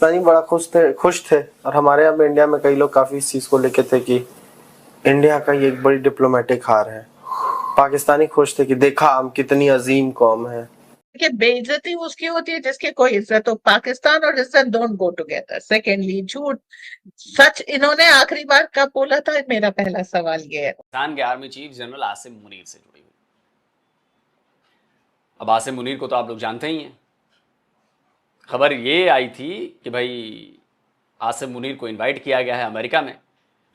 पाकिस्तानी बड़ा खुश थे और हमारे यहाँ पे इंडिया में कई लोग काफी इस चीज को लेके थे कि इंडिया का ये एक बड़ी डिप्लोमेटिक हार है। पाकिस्तानी खुश थे कि देखा हम कितनी अजीम कौम है। कि बेइज्जती उसकी होती है जिसकी कोई इज्जत हो। पाकिस्तान और इज्जत डोंट गो टुगेदर। सेकेंडली, झूठ सच इन्होंने आखिरी बार कब बोला था, मेरा पहला सवाल ये है। पाकिस्तान के army chief general Asim Munir से जुड़ी हुई। अब आसिम मुनीर को तो आप लोग जानते ही हैं। खबर ये आई थी कि भाई आसिम मुनीर को इनवाइट किया गया है अमेरिका में,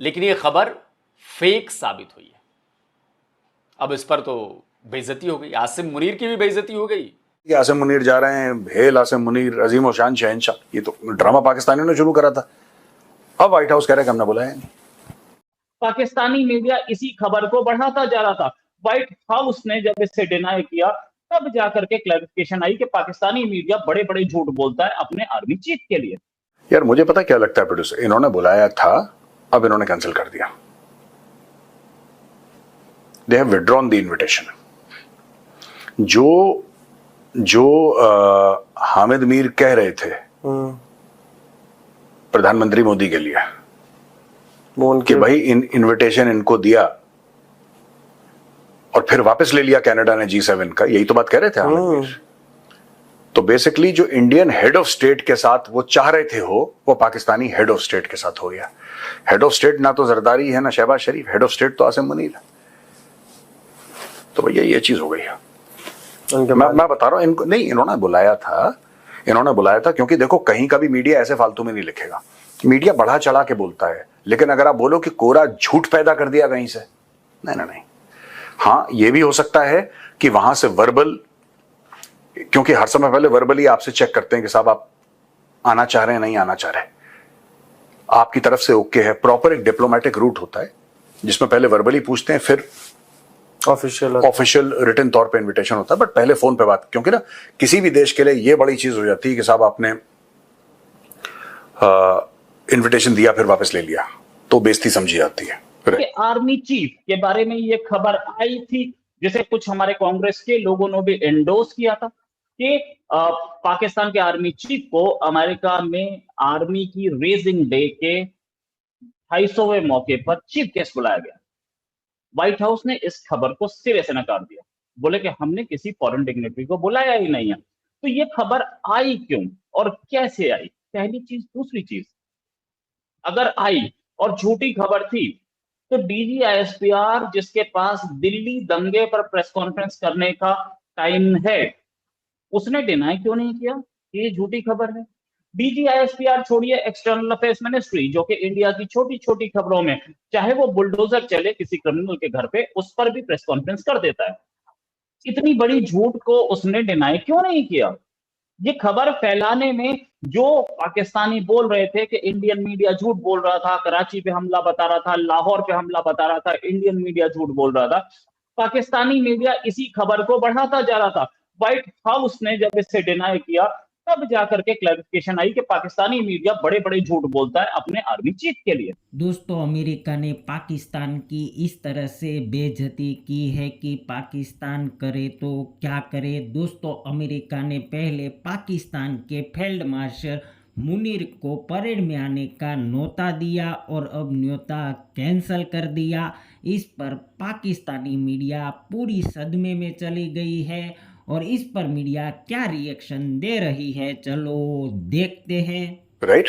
लेकिन ये खबर फेक साबित हुई है। अब इस पर तो बेइज्जती हो गई, आसिम मुनीर की भी बेइज्जती हो गई। आसिम मुनीर जा रहे हैं, भेल आसिम मुनीर अजीम और शान शहनशाह, ये तो ड्रामा पाकिस्तानियों ने शुरू करा था। अब व्हाइट हाउस कह रहा है कि हमने बुलाया नहीं। पाकिस्तानी मीडिया इसी खबर को बढ़ाता जा रहा था। व्हाइट हाउस ने जब इसे डिनाई किया तब जाकर के क्लैरिफिकेशन आई कि पाकिस्तानी मीडिया बड़े बड़े झूठ बोलता है अपने आर्मी चीफ के लिए। यार मुझे पता क्या लगता है प्रोड्यूसर, इन्होंने बुलाया था, अब इन्होंने कैंसिल कर दिया। They have withdrawn the invitation. जो हामिद मीर कह रहे थे प्रधानमंत्री मोदी के लिए कि भाई इनविटेशन इनको दिया और फिर वापस ले लिया कनाडा ने G7 का, यही तो बात कह रहे थे हामिद मीर। तो बेसिकली जो इंडियन हेड ऑफ स्टेट के साथ वो चाह रहे थे वो पाकिस्तानी हेड ऑफ स्टेट के साथ हो गया। हेड ऑफ स्टेट ना तो जरदारी है ना शहबाज शरीफ, हेड ऑफ स्टेट तो आसिम मुनीर है। तो भैया ये चीज हो गई है। मैं बता रहा हूं इनको नहीं, इन्होंने बुलाया था क्योंकि देखो कहीं का भी मीडिया ऐसे फालतू में नहीं लिखेगा। मीडिया बढ़ा चढ़ा के बोलता है, लेकिन अगर आप बोलो कि कोरा झूठ पैदा कर दिया कहीं से, नहीं। हाँ ये भी हो सकता है कि वहां से वर्बल, क्योंकि हर समय पहले वर्बली आपसे चेक करते हैं कि साहब आप आना चाह रहे हैं नहीं आना चाह रहे, आपकी तरफ से ओके है। प्रॉपर एक डिप्लोमेटिक रूट होता है जिसमें पहले वर्बली पूछते हैं, फिर ऑफिशियल रिटन तौर पे इनविटेशन होता है। बट पहले फोन पे बात, क्योंकि ना किसी भी देश के लिए ये बड़ी चीज हो जाती है कि साहब आपने इनविटेशन दिया फिर वापस ले लिया, तो बेइज्जती समझी जाती है। आर्मी चीफ के बारे में ये खबर आई थी जिसे कुछ हमारे कांग्रेस के लोगों ने भी एंडोर्स किया था कि पाकिस्तान के आर्मी चीफ को अमेरिका में आर्मी की रेजिंग डे के 250वें मौके पर चीफ गेस्ट बुलाया गया। व्हाइट हाउस ने इस खबर को सिरे से नकार दिया, बोले कि हमने किसी फॉरेन डिग्नेटरी को बुलाया ही नहीं है। तो ये खबर आई क्यों और कैसे आई, पहली चीज। दूसरी चीज, अगर आई और झूठी खबर थी तो DGISPR जिसके पास दिल्ली दंगे पर प्रेस कॉन्फ्रेंस करने का टाइम है, उसने डिनाई क्यों नहीं किया कि ये झूठी खबर है। DGISPR छोड़िए, एक्सटर्नल अफेयर्स मिनिस्ट्री जो कि इंडिया की छोटी छोटी खबरों में, चाहे वो बुलडोजर चले किसी क्रिमिनल के घर पे, उस पर भी प्रेस कॉन्फ्रेंस कर देता है। इतनी बड़ी झूठ को उसने डिनाई क्यों नहीं किया। ये खबर फैलाने में जो पाकिस्तानी बोल रहे थे कि इंडियन मीडिया झूठ बोल रहा था, कराची पे हमला बता रहा था, लाहौर पे हमला बता रहा था, इंडियन मीडिया झूठ बोल रहा था, पाकिस्तानी मीडिया इसी खबर को बढ़ाता जा रहा था। व्हाइट हाउस ने जब इसे डिनाई किया तब जाकर के क्लैरिफिकेशन आई कि पाकिस्तानी मीडिया बड़े बड़े झूठ बोलता है अपने आर्मी चीफ के लिए। दोस्तों, अमेरिका ने पाकिस्तान की इस तरह से बेइज्जती की है कि पाकिस्तान करे तो क्या करे। दोस्तों, अमेरिका ने पहले पाकिस्तान के फील्ड मार्शल मुनीर को परेड में आने का न्योता दिया और अब न्योता कैंसिल कर दिया। इस पर पाकिस्तानी मीडिया पूरी सदमे में चली गई है और इस पर मीडिया क्या रिएक्शन दे रही है, चलो देखते हैं। राइट,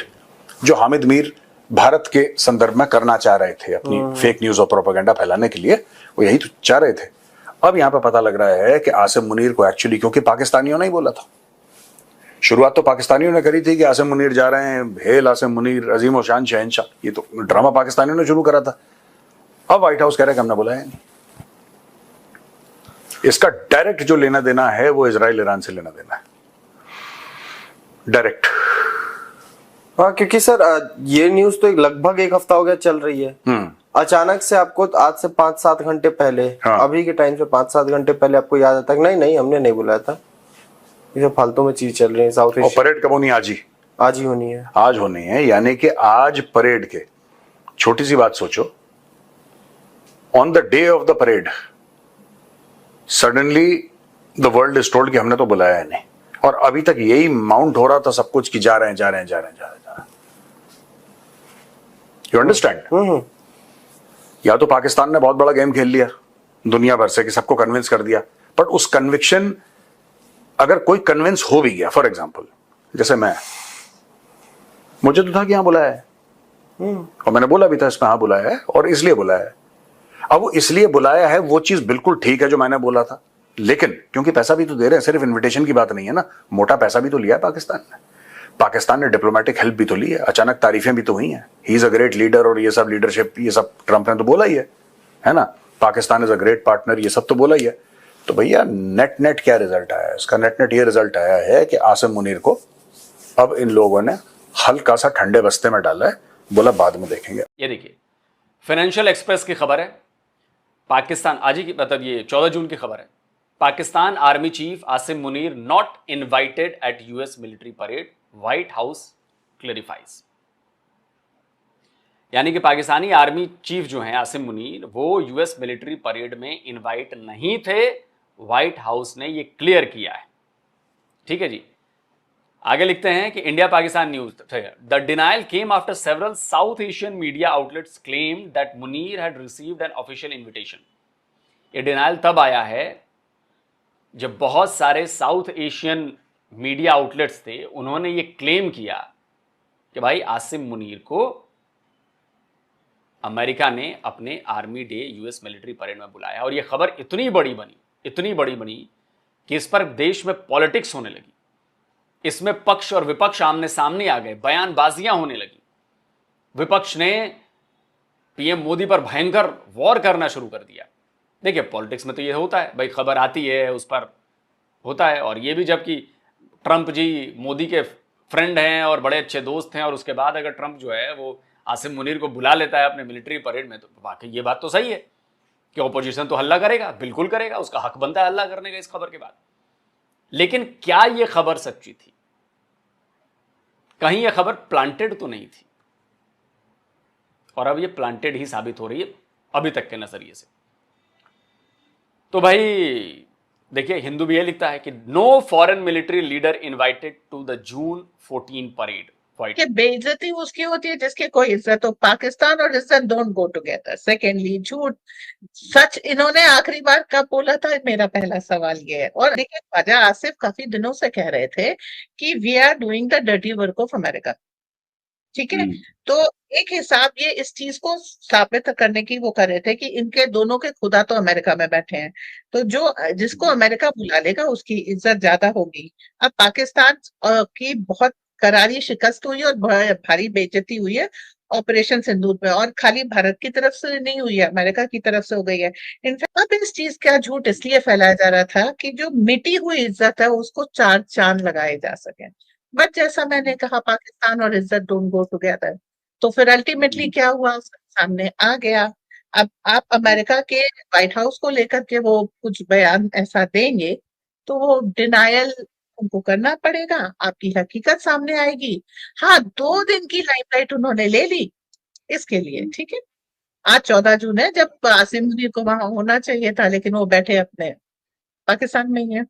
जो हामिद मीर भारत के संदर्भ में करना चाह रहे थे अपनी फेक न्यूज और प्रोपेगेंडा फैलाने के लिए, वो यही तो चाह रहे थे। अब यहां पे पता लग रहा है कि आसिम मुनीर को एक्चुअली, क्योंकि पाकिस्तानियों ने ही बोला था, शुरुआत तो पाकिस्तानियों ने करी थी कि आसिम मुनीर जा रहे हैं, भेल आसिम मुनीर अजीम और शान शहनशाह, ये तो ड्रामा पाकिस्तानियों ने शुरू करा था। अब व्हाइट हाउस कह रहा है कि हमने बुलाया नहीं। इसका डायरेक्ट जो लेना देना है वो इजराइल ईरान से लेना देना है, डायरेक्ट। हाँ, क्योंकि सर ये न्यूज तो लगभग एक हफ्ता हो गया चल रही है। अचानक से आपको आज से 5-7 घंटे पहले, अभी के टाइम से 5-7 घंटे पहले आपको याद आता है नहीं हमने नहीं बुलाया था, ये फालतू में चीज चल रही है। साउथ और परेड कब होनी? आज ही होनी है। आज होनी है, यानी कि आज परेड के, छोटी सी बात सोचो, on the day of the parade suddenly the world is told कि हमने तो बुलाया है नहीं। और अभी तक यही माउंट हो रहा था सब कुछ कि जा रहे हैं। You understand? या तो पाकिस्तान ने बहुत बड़ा गेम खेल लिया दुनिया भर से कि सबको कन्विंस कर दिया, बट उस कन्विक्शन, अगर कोई कन्विंस हो भी गया, फॉर एग्जाम्पल जैसे मुझे तो था कि हाँ बुलाया है, और मैंने बोला भी था इसमें हाँ बुलाया है और इसलिए बुलाया है। अब वो इसलिए बुलाया है वो चीज बिल्कुल ठीक है जो मैंने बोला था, लेकिन क्योंकि पैसा भी तो दे रहे हैं, सिर्फ इन्विटेशन की बात नहीं है ना, मोटा पैसा भी तो लिया है पाकिस्तान ने डिप्लोमेटिक हेल्प भी तो ली है, अचानक तारीफें भी तो हुई हैं, he is a great leader, और ये सब लीडरशिप, ये सब ट्रंप ने तो बोला ही है ना, Pakistan is a great partner, ये सब तो बोला ही है। तो भैया नेट क्या रिजल्ट आया है इसका? नेट ये रिजल्ट आया है कि आसिम मुनीर को अब इन लोगों ने हल्का सा ठंडे बस्ते में डाला है, बोला बाद में देखेंगे। ये देखिए, फाइनेंशियल एक्सप्रेस की खबर है, पाकिस्तान आज ही की, मतलब ये 14 जून की खबर है, Pakistan army chief Asim Munir not invited at US military parade, White House clarifies. यानी कि पाकिस्तानी आर्मी चीफ जो हैं आसिम मुनीर, वो यूएस मिलिट्री परेड में इनवाइट नहीं थे, व्हाइट हाउस ने ये क्लियर किया है। ठीक है जी, आगे लिखते हैं कि India Pakistan news, the denial came after several south Asian media outlets claim that Munir had received an official invitation. ये डिनायल तब आया है जब बहुत सारे साउथ एशियन मीडिया आउटलेट्स थे, उन्होंने ये क्लेम किया कि भाई आसिम मुनीर को अमेरिका ने अपने army day US military parade में बुलाया। और ये खबर इतनी बड़ी बनी कि इस पर देश में पॉलिटिक्स होने लगी, इसमें पक्ष और विपक्ष आमने सामने आ गए, बयानबाजियां होने लगी। विपक्ष ने पीएम मोदी पर भयंकर वॉर करना शुरू कर दिया। देखिए, पॉलिटिक्स में तो ये होता है भाई, खबर आती है उस पर होता है, और ये भी जबकि ट्रंप जी मोदी के फ्रेंड हैं और बड़े अच्छे दोस्त हैं, और उसके बाद अगर ट्रंप जो है वो आसिम मुनीर को बुला लेता है अपने मिलिट्री परेड में, तो वाकई ये बात तो सही है कि ऑपोजिशन तो हल्ला करेगा, बिल्कुल करेगा, उसका हक बनता है हल्ला करने का इस खबर के बाद। लेकिन क्या यह खबर सच्ची थी? कहीं यह खबर प्लांटेड तो नहीं थी, और अब यह प्लांटेड ही साबित हो रही है अभी तक के नजरिए से। तो भाई देखिए, हिंदू भी ये लिखता है कि no foreign military leader invited to the June 14 parade. कि बेइज्जती उसकी होती है जिसकी कोई इज्जत हो। पाकिस्तान और इज्जत डोंट गो टुगेदर। सेकेंडली, झूठ सच इन्होंने आखिरी बार कब बोला था, मेरा पहला सवाल ये है। और देखिए, ख्वाजा आसिफ काफी दिनों से कह रहे थे कि we are doing the dirty work of America. ठीक है, तो एक हिसाब ये इस चीज को साबित करने की वो कर रहे थे कि इनके दोनों के खुदा तो अमेरिका में बैठे हैं, तो जो जिसको अमेरिका बुला लेगा उसकी इज्जत ज्यादा होगी। अब पाकिस्तान की बहुत करारी शिकस्त हुई और भारी बेइज्जती हुई है ऑपरेशन सिंदूर पे, और खाली भारत की तरफ से नहीं हुई है, अमेरिका की तरफ से हो गई है। इनफैक्ट अब इस चीज का झूठ इसलिए फैलाया जा रहा था कि जो मिटी हुई इज्जत है उसको चार चांद लगाए जा सके। बट जैसा मैंने कहा, पाकिस्तान और इज्जत डोंट गो टुगेदर। तो फिर अल्टीमेटली क्या हुआ, सामने आ गया। अब आप अमेरिका के व्हाइट हाउस को लेकर के वो कुछ बयान ऐसा देंगे तो वो डिनायल उनको करना पड़ेगा, आपकी हकीकत सामने आएगी। हाँ, 2 दिन की लाइमलाइट उन्होंने ले ली इसके लिए, ठीक है। आज 14 जून है, जब आसिम मुनीर को वहां होना चाहिए था, लेकिन वो बैठे अपने पाकिस्तान में ही है।